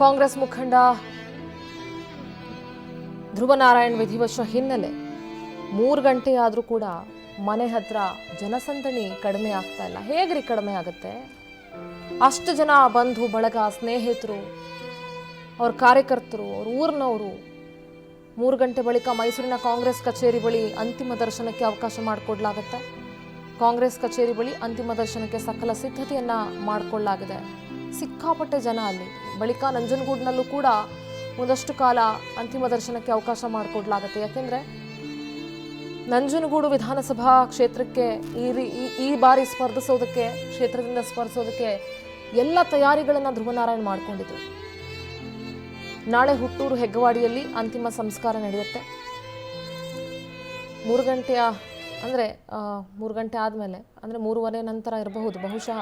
ಕಾಂಗ್ರೆಸ್ ಮುಖಂಡ ಧ್ರುವ ನಾರಾಯಣ್ ವಿಧಿವಶ ಹಿನ್ನೆಲೆ 3 ಗಂಟೆ ಆದರೂ ಕೂಡ ಮನೆ ಹತ್ರ ಜನಸಂದಣಿ ಕಡಿಮೆ ಆಗ್ತಾ ಇಲ್ಲ. ಹೇಗ್ರಿ ಕಡಿಮೆ ಆಗುತ್ತೆ? ಅಷ್ಟು ಜನ ಬಂಧು ಬಳಗ, ಸ್ನೇಹಿತರು, ಅವ್ರ ಕಾರ್ಯಕರ್ತರು, ಅವ್ರ ಊರಿನವರು 3 ಗಂಟೆ ಬಳಿಕ ಮೈಸೂರಿನ ಕಾಂಗ್ರೆಸ್ ಕಚೇರಿ ಬಳಿ ಅಂತಿಮ ದರ್ಶನಕ್ಕೆ ಅವಕಾಶ ಮಾಡಿಕೊಡ್ಲಾಗುತ್ತೆ. ಕಾಂಗ್ರೆಸ್ ಕಚೇರಿ ಬಳಿ ಅಂತಿಮ ದರ್ಶನಕ್ಕೆ ಸಕಲ ಸಿದ್ಧತೆಯನ್ನ ಮಾಡಿಕೊಳ್ಳಲಾಗಿದೆ. ಸಿಕ್ಕಾಪಟ್ಟೆ ಜನ ಅಲ್ಲಿ. ಬಳಿಕ ನಂಜನಗೂಡಿನಲ್ಲೂ ಕೂಡ ಒಂದಷ್ಟು ಕಾಲ ಅಂತಿಮ ದರ್ಶನಕ್ಕೆ ಅವಕಾಶ ಮಾಡಿಕೊಡ್ಲಾಗುತ್ತೆ. ಯಾಕೆಂದ್ರೆ ನಂಜನಗೂಡು ವಿಧಾನಸಭಾ ಕ್ಷೇತ್ರಕ್ಕೆ ಈ ಬಾರಿ ಕ್ಷೇತ್ರದಿಂದ ಸ್ಪರ್ಧಿಸೋದಕ್ಕೆ ಎಲ್ಲ ತಯಾರಿಗಳನ್ನು ಧ್ರುವನಾರಾಯಣ್ ಮಾಡಿಕೊಂಡಿದ್ರು. ನಾಳೆ ಹುಟ್ಟೂರು ಹೆಗ್ಗವಾಡಿಯಲ್ಲಿ ಅಂತಿಮ ಸಂಸ್ಕಾರ ನಡೆಯುತ್ತೆ. 3 ಗಂಟೆಯ ಅಂದರೆ 3 ಗಂಟೆ ಆದಮೇಲೆ ಅಂದರೆ 3:15 ನಂತರ ಇರಬಹುದು. ಬಹುಶಃ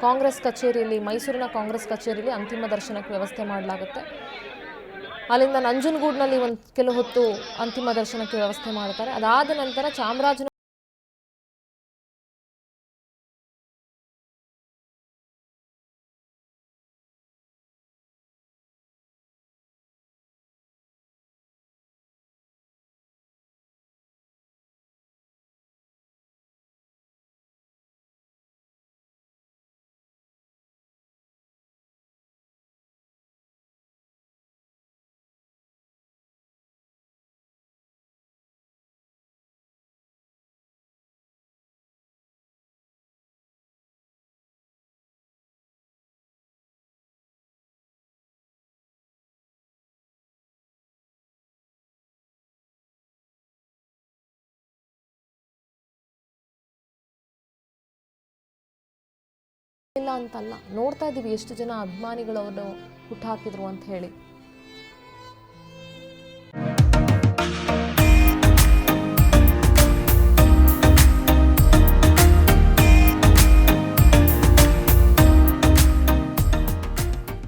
ಕಾಂಗ್ರೆಸ್ ಕಚೇರಿಯಲ್ಲಿ, ಮೈಸೂರಿನ ಕಾಂಗ್ರೆಸ್ ಕಚೇರಿಯಲ್ಲಿ ಅಂತಿಮ ದರ್ಶನಕ್ಕೆ ವ್ಯವಸ್ಥೆ ಮಾಡಲಾಗುತ್ತೆ. ಅಲ್ಲಿಂದ ನಂಜನಗೂಡಿನಲ್ಲಿ ಕೆಲವು ಹೊತ್ತು ಅಂತಿಮ ದರ್ಶನಕ್ಕೆ ವ್ಯವಸ್ಥೆ ಮಾಡ್ತಾರೆ. ಅದಾದ ನಂತರ ಚಾಮರಾಜನಗರ ಇಲ್ಲ ಅಂತಲ್ಲ, ನೋಡ್ತಾ ಇದ್ದೀವಿ ಎಷ್ಟು ಜನ ಅಭಿಮಾನಿಗಳವರು ಹುಟ್ಟಾಕಿದ್ರು ಅಂತ ಹೇಳಿ.